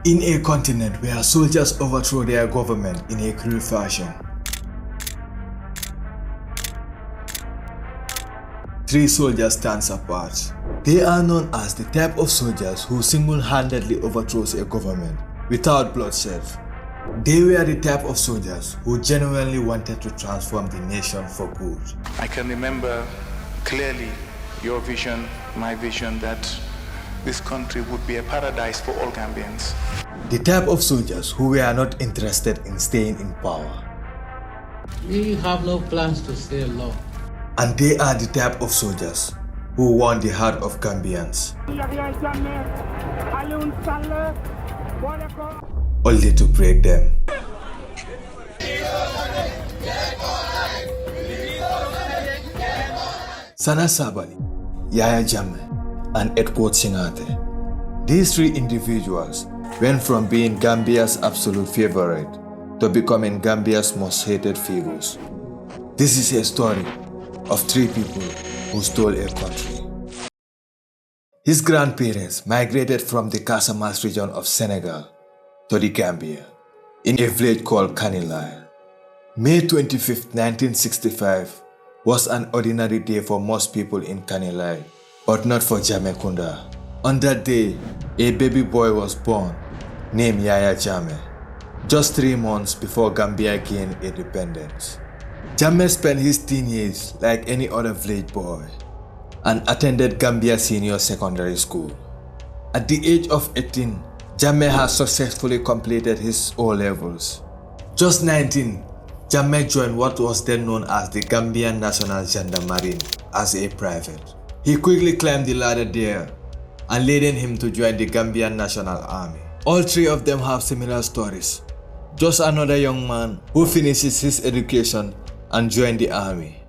In a continent where soldiers overthrow their government in a cruel fashion, three soldiers stand apart. They are known as the type of soldiers who single-handedly overthrows a government without bloodshed. They were the type of soldiers who genuinely wanted to transform the nation for good. I can remember clearly your vision, my vision, that this country would be a paradise for all Gambians. The type of soldiers who were not interested in staying in power. We have no plans to stay long. And they are the type of soldiers who won the heart of Gambians, only to break them. Sana Sabally, Yaya Jammeh, and Singateh. These three individuals went from being Gambia's absolute favorite to becoming Gambia's most hated figures. This is a story of three people who stole a country. His grandparents migrated from the Casamance region of Senegal to the Gambia in a village called Kanilai. May 25, 1965 was an ordinary day for most people in Kanilai, but not for Jammeh Kunda. On that day, a baby boy was born named Yaya Jammeh, just 3 months before Gambia gained independence. Jammeh spent his teen years like any other village boy and attended Gambia Senior Secondary School. At the age of 18, Jammeh has successfully completed his O-levels. Just 19, Jammeh joined what was then known as the Gambian National Gendarmerie as a private. He quickly climbed the ladder there and leading him to join the Gambian National Army. All three of them have similar stories. Just another young man who finishes his education and joined the army.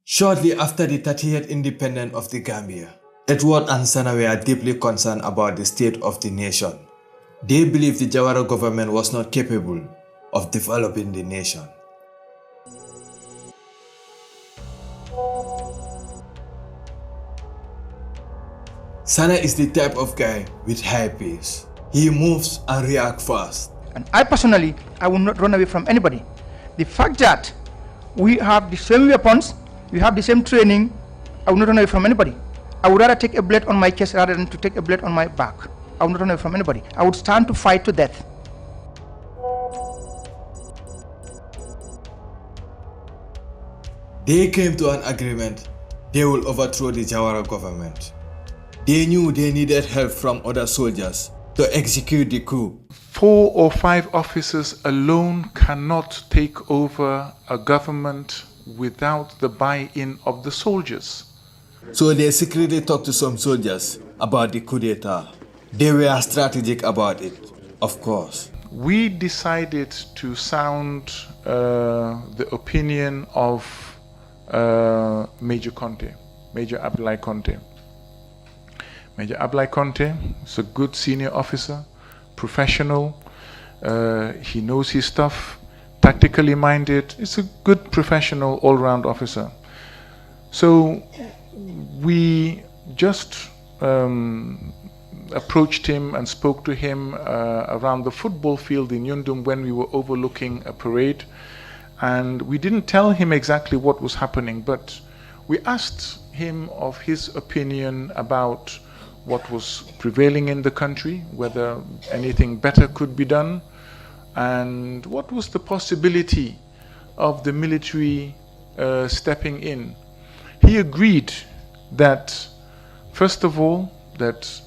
Shortly after the 30th independence of the Gambia, Edward and Sana were deeply concerned about the state of the nation. They believed the Jawara government was not capable of developing the nation. Sana is the type of guy with high pace. He moves and reacts fast. And I personally, I will not run away from anybody. The fact that we have the same weapons, we have the same training, I will not run away from anybody. I would rather take a blade on my chest rather than to take a blade on my back. I will not run away from anybody. I would stand to fight to death. They came to an agreement. They will overthrow the Jawara government. They knew they needed help from other soldiers to execute the coup. 4 or 5 officers alone cannot take over a government without the buy-in of the soldiers. So they secretly talked to some soldiers about the coup d'etat. They were strategic about it, of course. We decided to sound the opinion of Major Abdoulaye Conte. Major Abdoulaye Conte is a good senior officer, professional. He knows his stuff, tactically minded. It's a good professional all-round officer. So we just approached him and spoke to him around the football field in Yundum when we were overlooking a parade. And we didn't tell him exactly what was happening, but we asked him of his opinion about what was prevailing in the country, whether anything better could be done, and what was the possibility of the military stepping in. He agreed that, first of all, that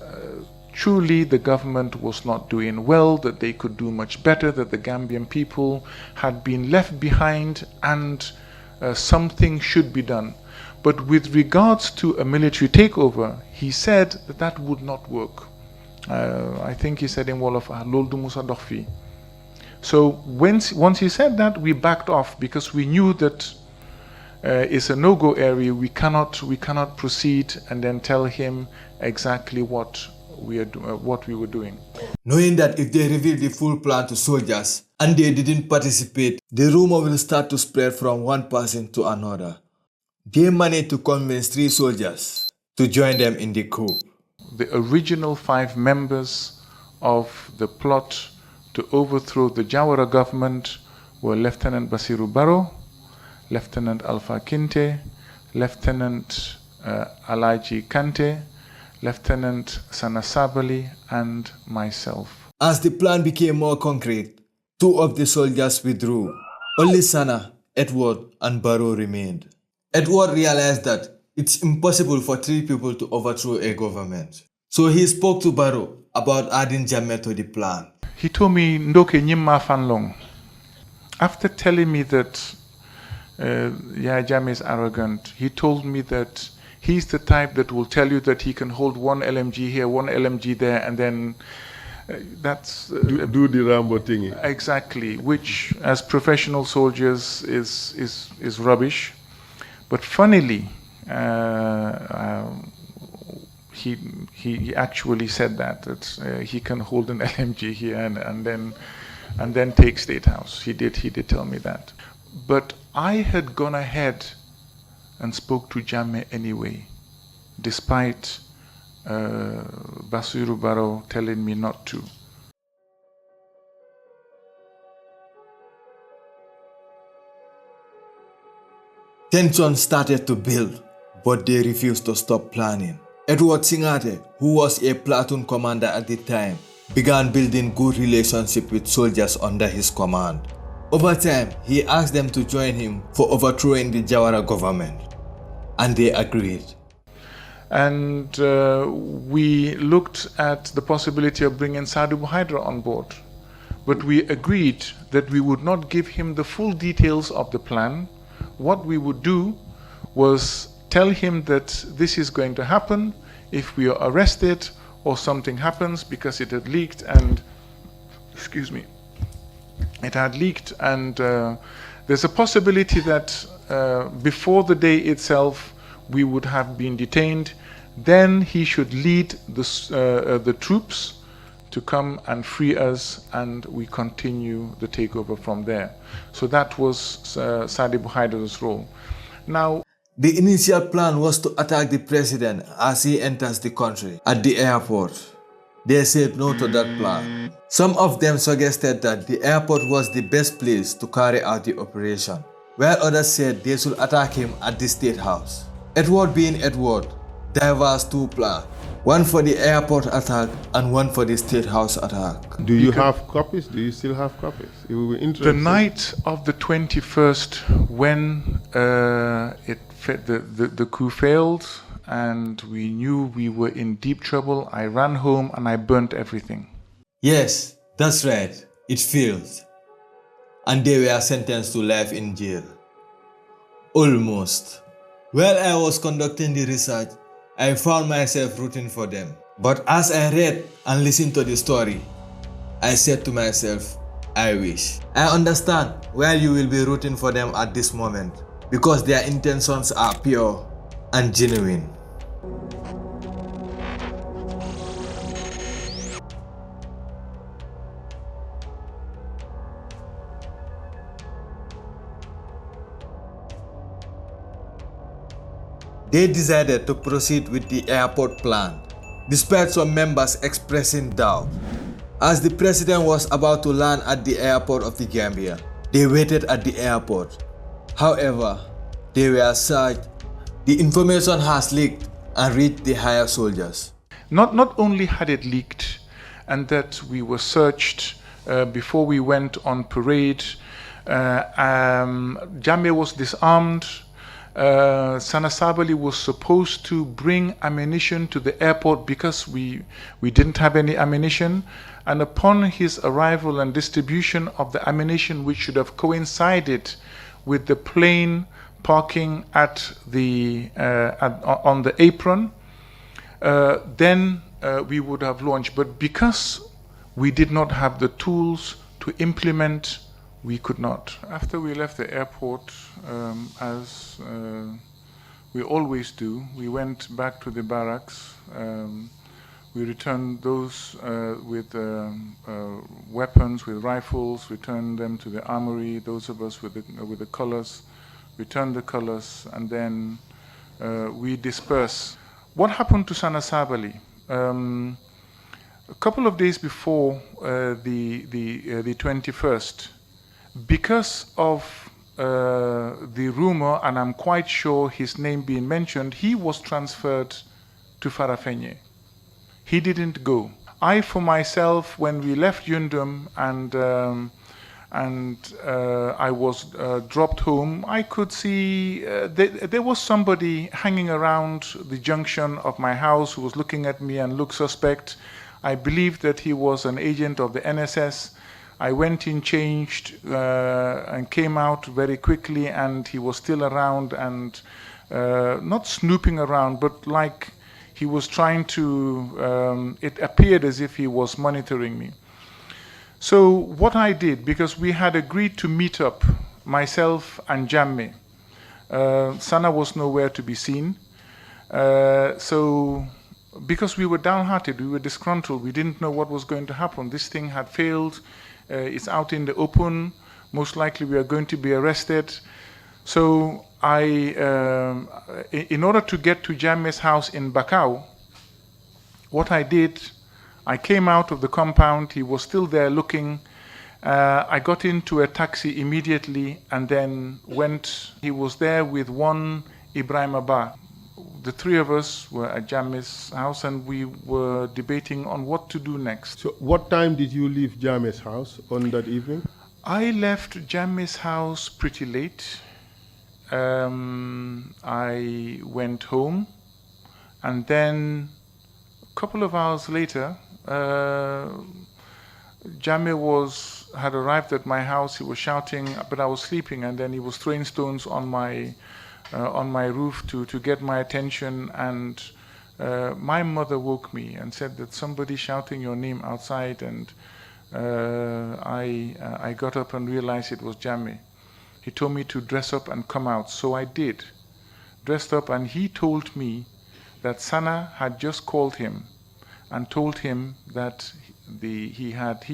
truly the government was not doing well, that they could do much better, that the Gambian people had been left behind and something should be done. But with regards to a military takeover, he said that that would not work. I think he said in Wolof, "Loldu Musa Dokhfi." So once he said that, we backed off because we knew that it's a no-go area. We cannot proceed and then tell him exactly what we were doing. Knowing that if they reveal the full plan to soldiers and they didn't participate, the rumor will start to spread from one person to another. They managed to convince 3 soldiers to join them in the coup. the original 5 members of the plot to overthrow the Jawara government were Lieutenant Basiru Barrow, Lieutenant Alpha Kinte, Lieutenant Alaji Kante, Lieutenant Sana Sabally, and myself. As the plan became more concrete, 2 of the soldiers withdrew. Only Sana, Edward, and Barrow remained. Edward realized that it's impossible for 3 people to overthrow a government. So he spoke to Barrow about adding Jammeh to the plan. He told me, Ndoke Nyimma Fanlong. After telling me that Yaya Jammeh is arrogant, he told me that he's the type that will tell you that he can hold 1 LMG here, 1 LMG there, and then that's... do the Rambo thingy. Exactly, which as professional soldiers is rubbish. But funnily, he actually said that he can hold an LMG here and then take State House. He did tell me that. But I had gone ahead and spoke to Jammeh anyway, despite Basiru Barrow telling me not to. Tension started to build, but they refused to stop planning. Edward Singateh, who was a platoon commander at the time, began building good relationship with soldiers under his command. Over time, he asked them to join him for overthrowing the Jawara government, and they agreed. And we looked at the possibility of bringing Sadu Buhaidra on board. But we agreed that we would not give him the full details of the plan. What we would do was tell him that this is going to happen if we are arrested or something happens, because it had leaked and, there's a possibility that before the day itself we would have been detained. Then he should lead the troops to come and free us, and we continue the takeover from there. So that was Sadi Buhaidra's role. Now, the initial plan was to attack the president as he enters the country at the airport. They said no to that plan. Some of them suggested that the airport was the best place to carry out the operation, while others said they should attack him at the State House. Edward being Edward, diverse 2 plans, one for the airport attack and one for the State House attack. Do you have copies? Do you still have copies? It will be interesting. The night of the 21st, when the coup failed and we knew we were in deep trouble, I ran home and I burnt everything. Yes, that's right. It failed. And they were sentenced to life in jail. Almost. While I was conducting the research, I found myself rooting for them. But as I read and listened to the story, I said to myself, I wish. I understand why you will be rooting for them at this moment, because their intentions are pure and genuine. They decided to proceed with the airport plan, despite some members expressing doubt. As the president was about to land at the airport of the Gambia, they waited at the airport. However, they were searched. The information has leaked and reached the higher soldiers. Not only had it leaked and that we were searched before we went on parade, Jammeh was disarmed. Sana Sabally was supposed to bring ammunition to the airport because we didn't have any ammunition, and upon his arrival and distribution of the ammunition, which should have coincided with the plane parking at the on the apron, then we would have launched. But because we did not have the tools to implement, we could not. After we left the airport, as we always do, we went back to the barracks. We returned those with weapons, with rifles, returned them to the armory. Those of us with the colors, returned the colors, and then we dispersed. What happened to Sana Sabally? a couple of days before the 21st, because of the rumor, and I'm quite sure his name being mentioned, he was transferred to Farafenye. He didn't go. I, for myself, when we left Yundum and I was dropped home, I could see there was somebody hanging around the junction of my house who was looking at me and looked suspect. I believed that he was an agent of the NSS. I went in, changed, and came out very quickly, and he was still around and not snooping around, but like he was trying to, it appeared as if he was monitoring me. So what I did, because we had agreed to meet up, myself and Jammeh, Sana was nowhere to be seen. So because we were downhearted, we were disgruntled, we didn't know what was going to happen. This thing had failed, it's out in the open, most likely we are going to be arrested. So in order to get to Jammeh's house in Bakau, what I did, I came out of the compound, he was still there looking. I got into a taxi immediately and then went. He was there with one Ibrahim Abba. The three of us were at Jammeh's house and we were debating on what to do next. So what time did you leave Jammeh's house on that evening? I left Jammeh's house pretty late. I went home and then a couple of hours later, Jammeh had arrived at my house. He was shouting, but I was sleeping, and then he was throwing stones on my roof to get my attention. And my mother woke me and said that somebody shouting your name outside, and I got up and realized it was Jammeh. He told me to dress up and come out, so I did. Dressed up, and he told me that Sana had just called him and told him that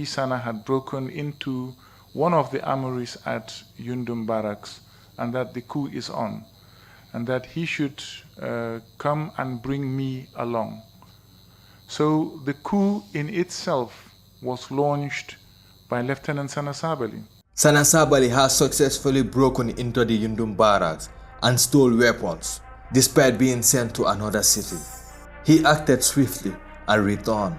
Sana had broken into one of the armories at Yundum Barracks and that the coup is on and that he should come and bring me along. So the coup in itself was launched by Lieutenant Sana Sabally. Sana Sabally has successfully broken into the Yundum Barracks and stole weapons, despite being sent to another city. He acted swiftly and returned.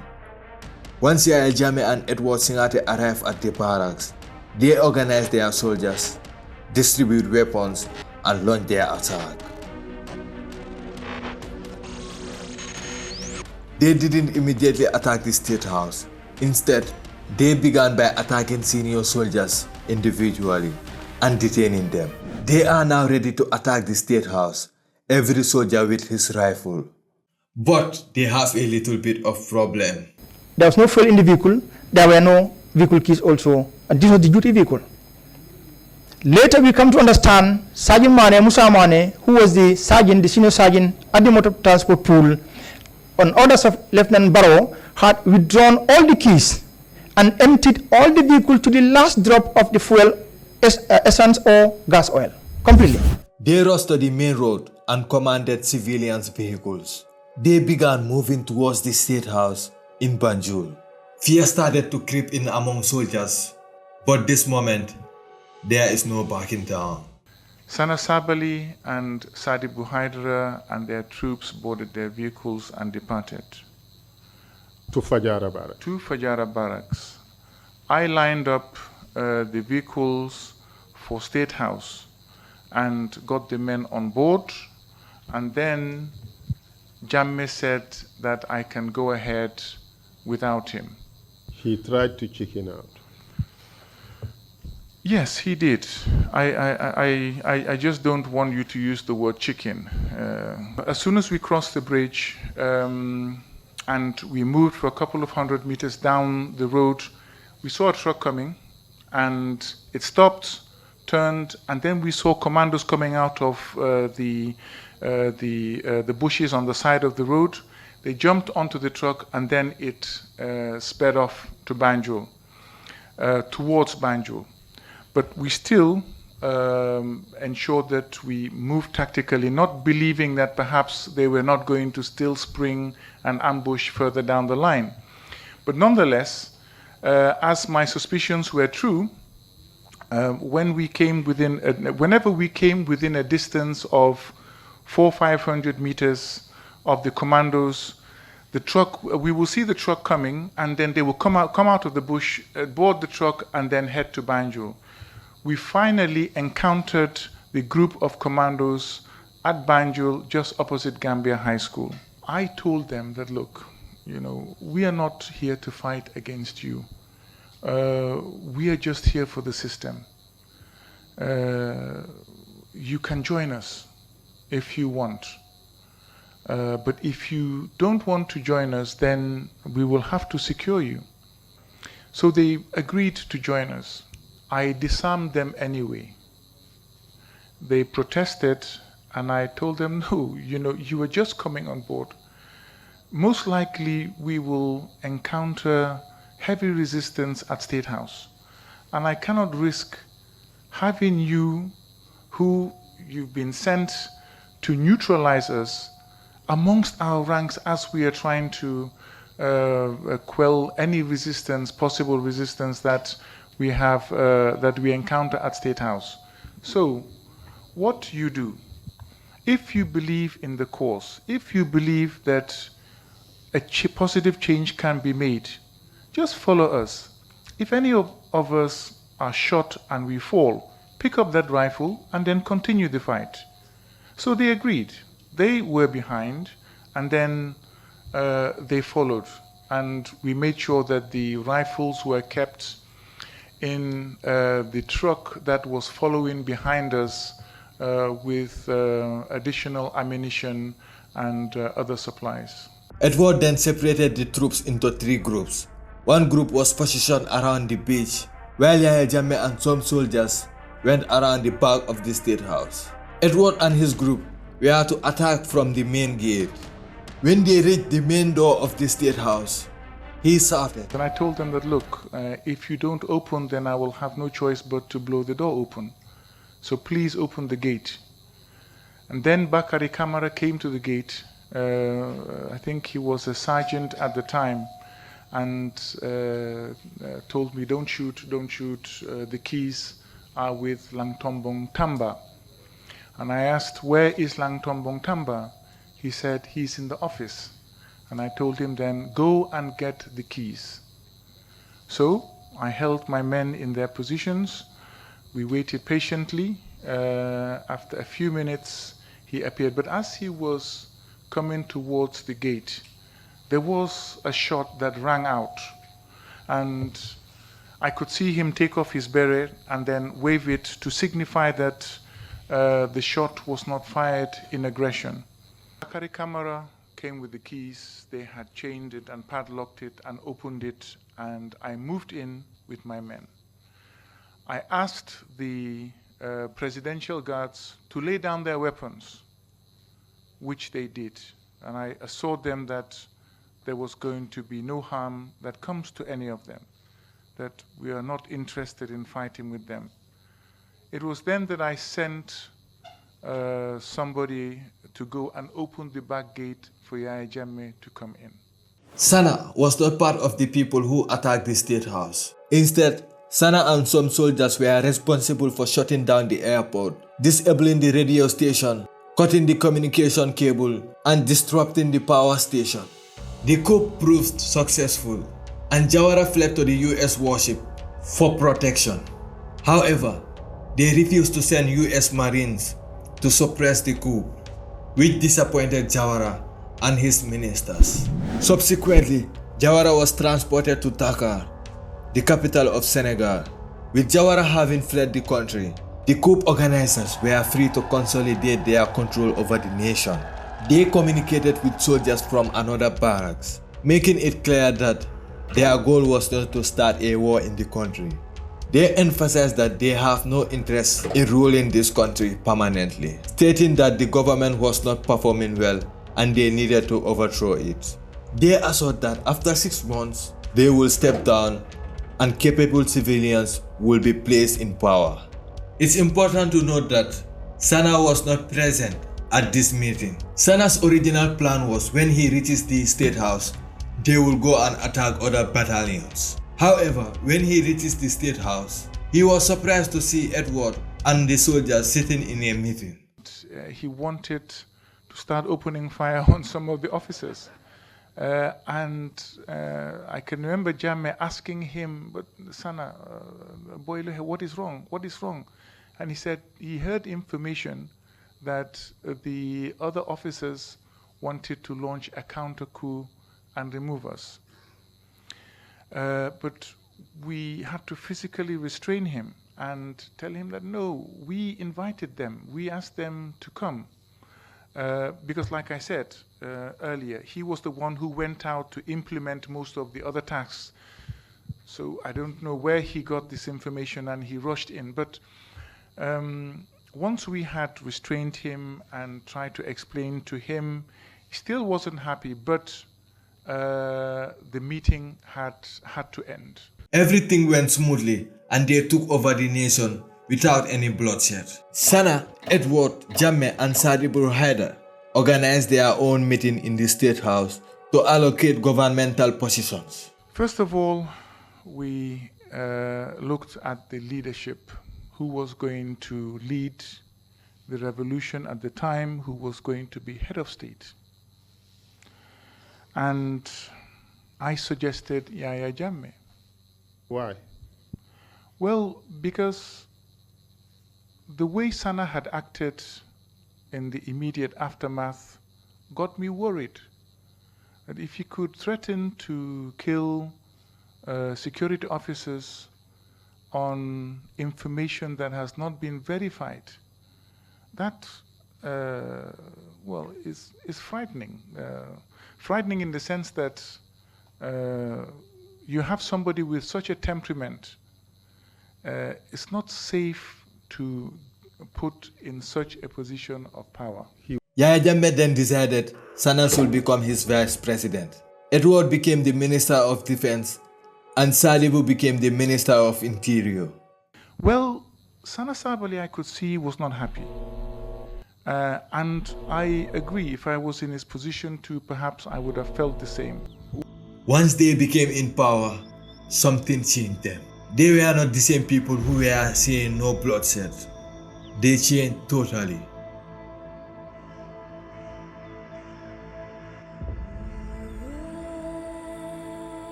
Once Yaya Jammeh and Edward Singateh arrived at the barracks, they organized their soldiers, distribute weapons, and launch their attack. They didn't immediately attack the State House. Instead, they began by attacking senior soldiers individually and detaining them. They are now ready to attack the State House, every soldier with his rifle. But they have a little bit of problem. There was no fuel in the vehicle. There were no vehicle keys also. And this was the duty vehicle. Later we come to understand Sergeant Mane, Musa Mane, who was the sergeant, the senior sergeant at the motor transport pool, on orders of Lieutenant Barrow, had withdrawn all the keys and emptied all the vehicle to the last drop of the fuel, essence or gas oil, completely. They rushed to the main road and commanded civilians' vehicles. They began moving towards the State House in Banjul. Fear started to creep in among soldiers, but this moment, there is no backing down. Sana Sabally and Sadi Buhaidra and their troops boarded their vehicles and departed. To Fajara Barracks. To Fajara Barracks. I lined up the vehicles for State House and got the men on board, and then Jammeh said that I can go ahead without him. He tried to chicken out. Yes, he did. I just don't want you to use the word chicken. As soon as we crossed the bridge and we moved for a couple of 100 meters down the road, we saw a truck coming and it stopped, turned, and then we saw commandos coming out of the bushes on the side of the road. They jumped onto the truck and then it sped off to Banjul, towards Banjul. But we still ensure that we move tactically, not believing that perhaps they were not going to still spring an ambush further down the line. But nonetheless, as my suspicions were true, whenever we came within a distance of 400-500 meters of the commandos, the truck, we will see the truck coming, and then they will come out of the bush, board the truck, and then head to Banjul. We finally encountered the group of commandos at Banjul, just opposite Gambia High School. I told them that, look, we are not here to fight against you. We are just here for the system. You can join us if you want. But if you don't want to join us, then we will have to secure you. So they agreed to join us. I disarmed them anyway. They protested, and I told them, no, you are just coming on board. Most likely we will encounter heavy resistance at State House. And I cannot risk having you, who you've been sent to neutralize us, amongst our ranks as we are trying to quell any resistance, possible resistance that we have, that we encounter at State House. So, what you do, if you believe in the cause, if you believe that a positive change can be made, just follow us. If any of us are shot and we fall, pick up that rifle and then continue the fight. So they agreed. They were behind, and then they followed. And we made sure that the rifles were kept in the truck that was following behind us with additional ammunition and other supplies. Edward then separated the troops into 3 groups. One group was positioned around the beach, while Yaya Jammeh and some soldiers went around the back of the State House. Edward and his group were to attack from the main gate. When they reached the main door of the State House, he shouted. And I told them that, look, if you don't open, then I will have no choice but to blow the door open. So please open the gate. And then Bakari Kamara came to the gate. I think he was a sergeant at the time, and told me, don't shoot, the keys are with Langtombong Tamba. And I asked, where is Langtombong Tamba? He said, he's in the office. And I told him then, go and get the keys. So I held my men in their positions. We waited patiently. After a few minutes, he appeared. But as he was coming towards the gate, there was a shot that rang out. And I could see him take off his beret and then wave it to signify that the shot was not fired in aggression. Bakari Kamara came with the keys. They had chained it and padlocked it and opened it, and I moved in with my men. I asked the presidential guards to lay down their weapons, which they did, and I assured them that there was going to be no harm that comes to any of them, that we are not interested in fighting with them. It was then that I sent somebody to go and open the back gate for Yaya Jammeh to come in. Sana was not part of the people who attacked the State House. Instead, Sana and some soldiers were responsible for shutting down the airport, disabling the radio station, cutting the communication cable, and disrupting the power station. The coup proved successful, and Jawara fled to the US warship for protection. However, they refused to send US Marines to suppress the coup, which disappointed Jawara and his ministers. Subsequently, Jawara was transported to Dakar, the capital of Senegal. With Jawara having fled the country, the coup organizers were free to consolidate their control over the nation. They communicated with soldiers from another barracks, making it clear that their goal was not to start a war in the country. They emphasized that they have no interest in ruling this country permanently, stating that the government was not performing well and they needed to overthrow it. They assured that after 6 months, they will step down and capable civilians will be placed in power. It's important to note that Sana was not present at this meeting. Sana's original plan was when he reaches the State House, they will go and attack other battalions. However, when he reaches the State House, he was surprised to see Edward and the soldiers sitting in a meeting. He wanted to start opening fire on some of the officers. I can remember Jammeh asking him, but Sana, boy, what is wrong? What is wrong? And he said he heard information that the other officers wanted to launch a counter coup and remove us. But we had to physically restrain him and tell him that no, we invited them, we asked them to come. Because like I said earlier, he was the one who went out to implement most of the other tasks. So I don't know where he got this information and he rushed in. But once we had restrained him and tried to explain to him, he still wasn't happy, but the meeting had to end. Everything went smoothly and they took over the nation without any bloodshed. Sana, Edward, Jammeh and Sadibur Haider organized their own meeting in the State House to allocate governmental positions. First of all, we looked at the leadership, who was going to lead the revolution at the time, who was going to be head of state. And I suggested Yaya Jammeh. Why? Well, because the way Sana had acted in the immediate aftermath got me worried that if he could threaten to kill security officers on information that has not been verified, that is frightening. Frightening in the sense that you have somebody with such a temperament. It's not safe to put in such a position of power. Yaya Jammeh then decided Sana should become his vice president. Edward became the Minister of Defense and Salibu became the Minister of Interior. Well, Sana Sabally, I could see, was not happy. And I agree, if I was in his position too, perhaps I would have felt the same. Once they became in power, something changed them. They were not the same people who were saying no bloodshed. They changed totally.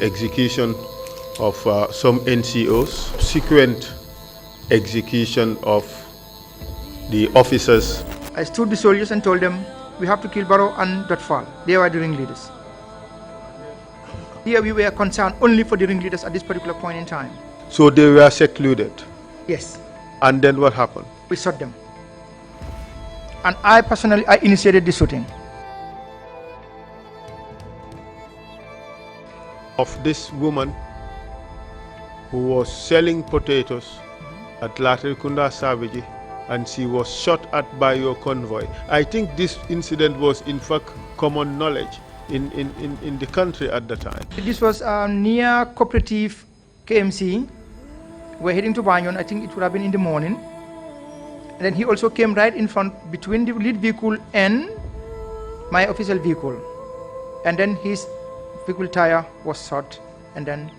Execution of some NCOs, subsequent execution of the officers. I stood the soldiers and told them, we have to kill Barrow and Dotfall. They were the ringleaders. Here we were concerned only for the ringleaders at this particular point in time. So they were secluded. Yes. And then what happened? We shot them. And I personally, I initiated the shooting. Of this woman who was selling potatoes at Latrikunda Savage, and she was shot at by your convoy. I think this incident was in fact common knowledge in the country at the time. This was near Cooperative KMC. We're heading to Banyon. I think it would have been in the morning. And then he also came right in front between the lead vehicle and my official vehicle. And then his vehicle tire was shot, and then,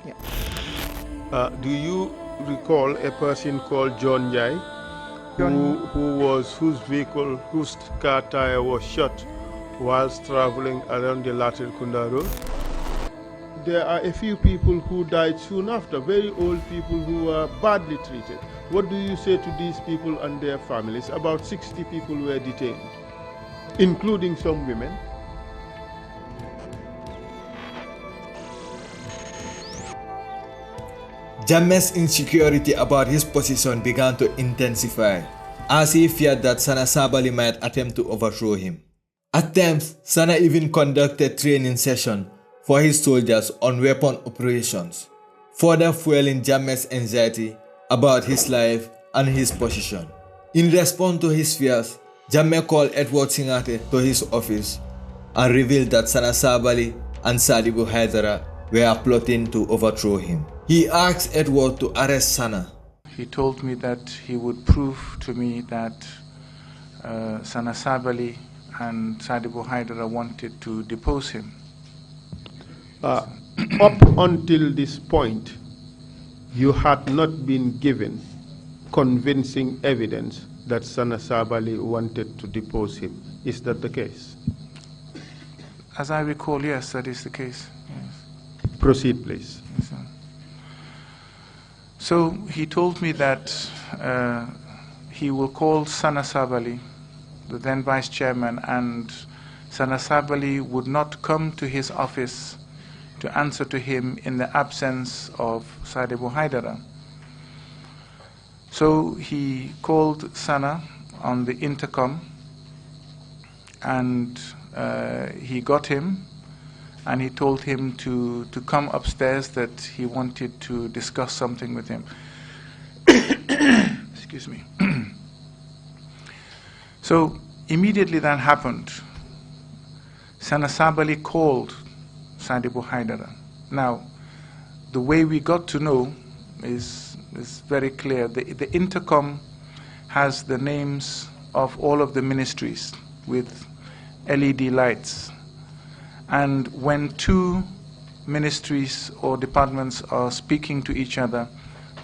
yeah. Do you recall a person called John Jai, whose car tire was shot whilst traveling around the Latrikunda Road? There are a few people who died soon after, very old people who were badly treated. What do you say to these people and their families? About 60 people were detained, including some women. Jammeh's insecurity about his position began to intensify, as he feared that Sana Sabally might attempt to overthrow him. At times, Sana even conducted training sessions for his soldiers on weapon operations, further fueling Jammeh's anxiety about his life and his position. In response to his fears, Jammeh called Edward Singateh to his office and revealed that Sana Sabally and Sadibou Haidara were plotting to overthrow him. He asked Edward to arrest Sana. He told me that he would prove to me that Sana Sabally and Sadibou Haidara wanted to depose him. Up until this point, you had not been given convincing evidence that Sana Sabally wanted to depose him. Is that the case? As I recall, yes, that is the case. Yes. Proceed, please. Yes, sir. So he told me that he will call Sana Sabally, the then vice chairman, and Sana Sabally would not come to his office to answer to him in the absence of Sadibou Haidara. So he called Sana on the intercom, and he got him, and he told him to come upstairs, that he wanted to discuss something with him. Excuse me. So immediately that happened, Sana Sabally called Sadibou Haidara. Now, the way we got to know is very clear. The intercom has the names of all of the ministries with LED lights. And when two ministries or departments are speaking to each other,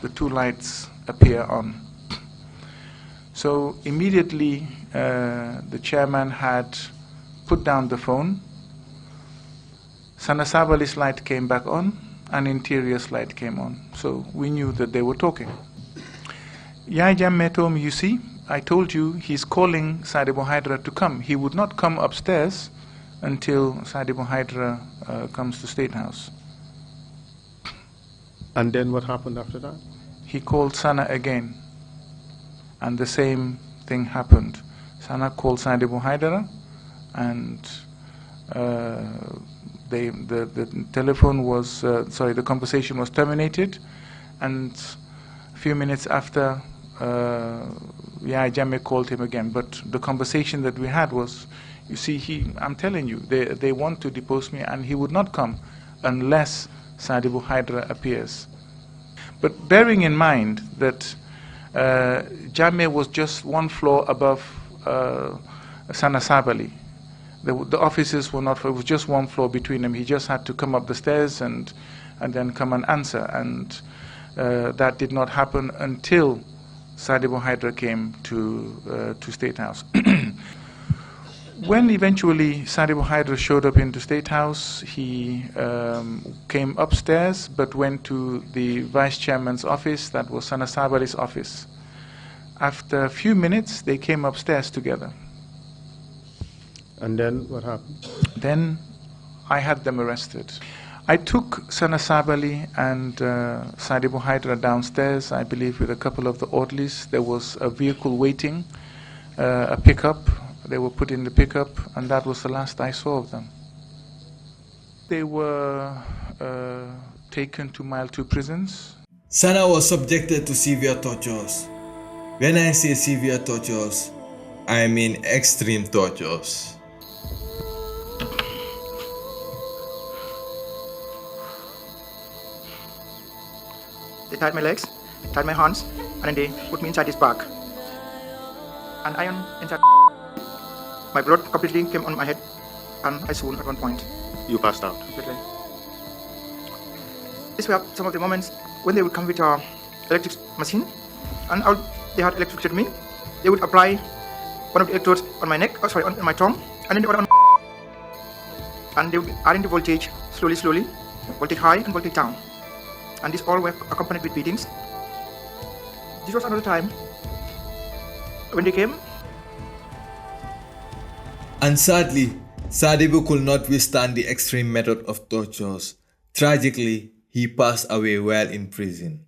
the two lights appear on. So immediately the chairman had put down the phone. Sana Sabally's light came back on, and Interior's light came on. So we knew that they were talking. Yaya Jammeh told me, you see, I told you he's calling Sadibou Haidara to come. He would not come upstairs until Sadibou Haidara comes to State House. And then what happened after that? He called Sana again, and the same thing happened. Sana called Sadibou Haidara, and the telephone was, the conversation was terminated, and a few minutes after, Yaya Jammeh called him again. But the conversation that we had was, you see, I'm telling you, they want to depose me, and he would not come unless Sadibou Haidara appears. But bearing in mind that Jammeh was just one floor above Sana Sabally. The offices were not, it was just one floor between them. He just had to come up the stairs and then come and answer. And that did not happen until Sadibou Haidara came to State House. When eventually Sadibou Haidara showed up into State House, he came upstairs but went to the vice chairman's office, that was Sana Sabally's office. After a few minutes, they came upstairs together. And then what happened? Then I had them arrested. I took Sana Sabally and Sadibou Haidara downstairs, I believe with a couple of the orderlies. There was a vehicle waiting, a pickup. They were put in the pickup, and that was the last I saw of them. They were taken to Mile 2 prisons. Sana was subjected to severe tortures. When I say severe tortures, I mean extreme tortures. They tied my legs, tied my hands, and then they put me inside this bag. An iron inside. My blood completely came on my head, and I swooned at one point. You passed out. Literally. These were some of the moments when they would come with an electric machine, and they had electrocuted me. They would apply one of the electrodes on my neck, on my tongue, and then the other on and they would be adding the voltage slowly, voltage high and voltage down. And these all were accompanied with beatings. This was another time when they came. And sadly, Sadibou could not withstand the extreme method of tortures. Tragically, he passed away while in prison.